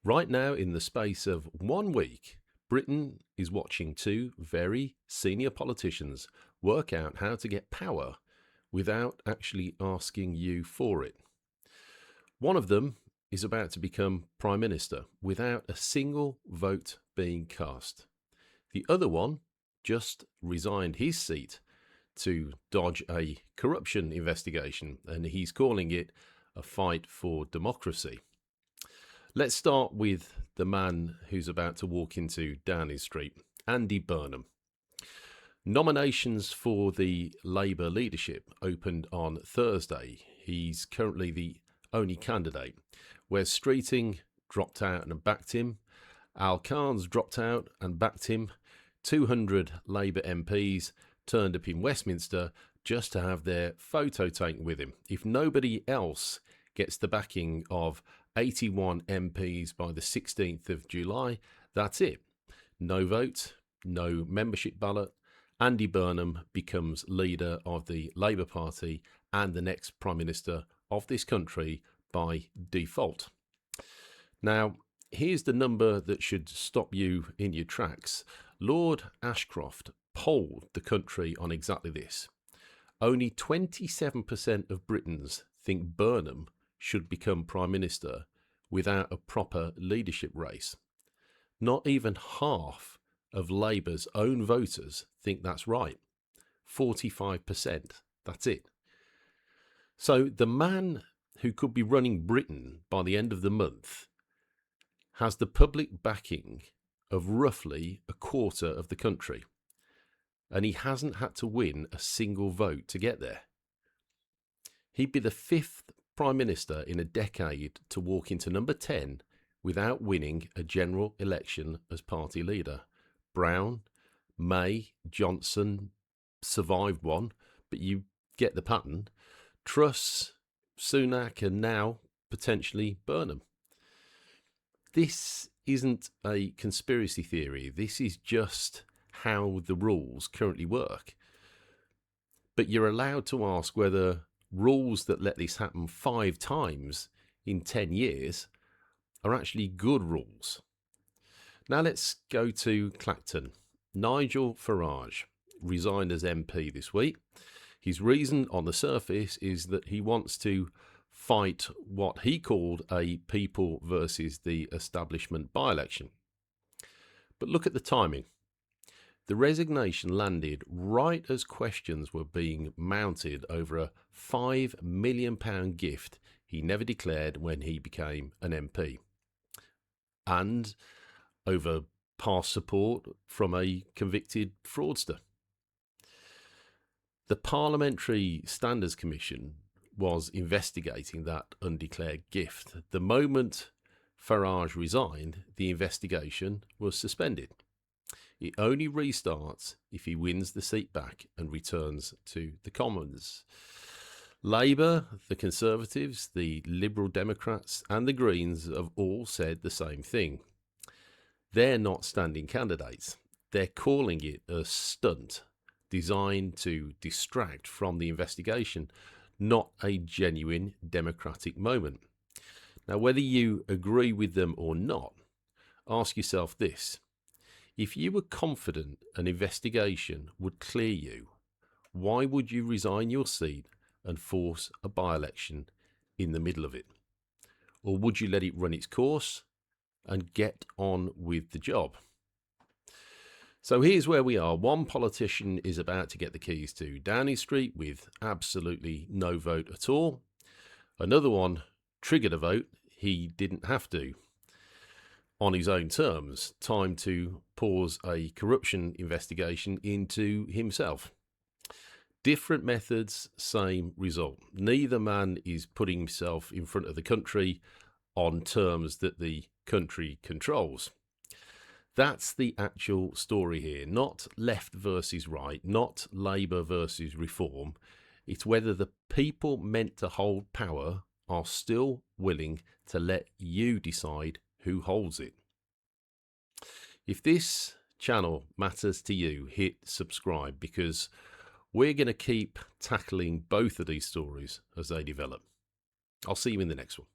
Right now, in the space of 1 week, Britain is watching two very senior politicians work out how to get power without actually asking you for it. One of them is about to become Prime Minister without a single vote being cast. The other one just resigned his seat to dodge a corruption investigation, and he's calling it a fight for democracy. Let's start with the man who's about to walk into Downing Street, Andy Burnham. Nominations for the Labour leadership opened on Thursday. He's currently the only candidate. Wes Streeting dropped out and backed him. Al Khan's dropped out and backed him. 200 Labour MPs turned up in Westminster just to have their photo taken with him. If nobody else gets the backing of 81 MPs by the 16th of July, that's it. No vote, no membership ballot. Andy Burnham becomes leader of the Labour Party and the next Prime Minister of this country by default. Now, here's the number that should stop you in your tracks. Lord Ashcroft polled the country on exactly this. Only 27% of Britons think Burnham should become Prime Minister without a proper leadership race. Not even half of Labour's own voters think that's right. 45%. That's it. So the man who could be running Britain by the end of the month has the public backing of roughly a quarter of the country. And he hasn't had to win a single vote to get there. He'd be the fifth Prime Minister in a decade to walk into number 10 without winning a general election as party leader. Brown, May, Johnson survived one, but you get the pattern. Truss, Sunak, and now potentially Burnham. This isn't a conspiracy theory. This is just how the rules currently work. But you're allowed to ask whether rules that let this happen 5 times in 10 years are actually good rules. Now let's go to Clacton. Nigel Farage resigned as MP this week. His reason on the surface is that he wants to fight what he called a people versus the establishment by-election. But look at the timing. The resignation landed right as questions were being mounted over a £5 million gift he never declared when he became an MP, and over past support from a convicted fraudster. The Parliamentary Standards Commission was investigating that undeclared gift. The moment Farage resigned, the investigation was suspended. It only restarts if he wins the seat back and returns to the Commons. Labour, the Conservatives, the Liberal Democrats and the Greens have all said the same thing. They're not standing candidates. They're calling it a stunt designed to distract from the investigation, not a genuine democratic moment. Now, whether you agree with them or not, ask yourself this. If you were confident an investigation would clear you, why would you resign your seat and force a by-election in the middle of it? Or would you let it run its course and get on with the job? So here's where we are. One politician is about to get the keys to Downing Street with absolutely no vote at all. Another one triggered a vote he didn't have to. On his own terms, time to pause a corruption investigation into himself. Different methods, same result. Neither man is putting himself in front of the country on terms that the country controls. That's the actual story here, not left versus right, not Labour versus Reform. It's whether the people meant to hold power are still willing to let you decide who holds it. If this channel matters to you, hit subscribe, because we're going to keep tackling both of these stories as they develop. I'll see you in the next one.